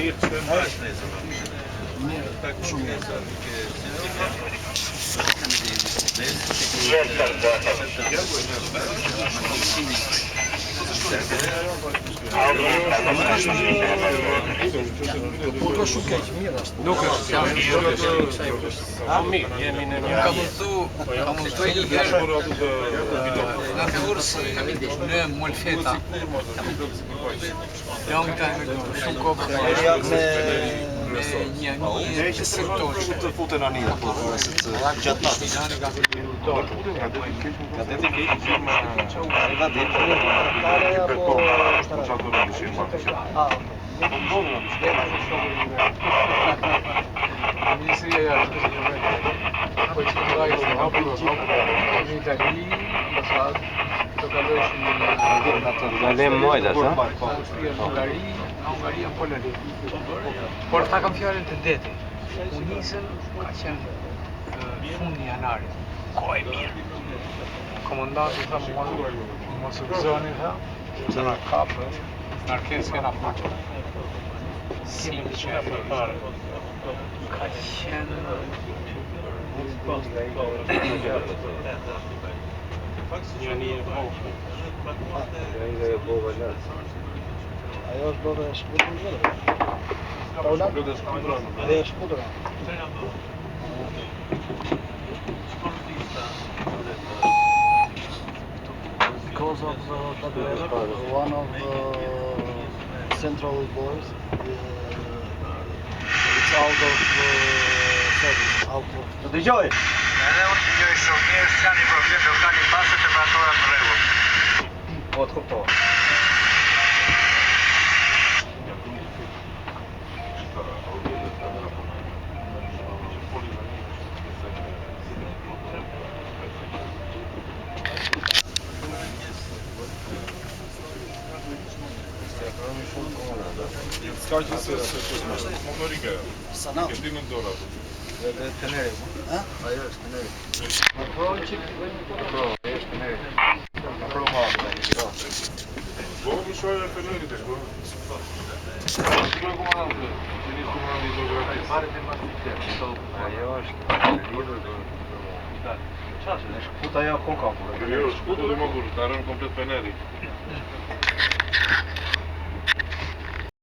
Po do shumë keq, mirë është. Nuk është, mirë, jemi në një Ka mësu e nga kursë në Molfeta. Jam ka shumë kohë me një instruktor. Të futen anija, po se gjatë natës. Por ta kam fjalën të deti. U nisën ka qenë fundi janarit. Ko e mirë. Komandanti tha mos u gëzoni tha, se na kapë, në arkesë kena pakë. Si më qenë fare. Ka qenë një Ajo është bërë e shkutur në gjërë. Dhe e shkutur. Because of one of the central boys, it's out of service, out of... Të dëgjoj! Edhe unë të gjoj shumë mirë, s'ka një problem, nuk ka një pasë temperatura në rregull. Po të kuptohet. Ska që se Monoriga, Sanat. këti në dora. Dhe Teneri, ha? Ajo është Teneri. Po, qik, ajo është Teneri. Pro ma, Po, më shojë e Fenerit e shko. ajo është lidhur shkut ajo koka. Jo, shkutu dhe më burë, të arën komplet Feneri.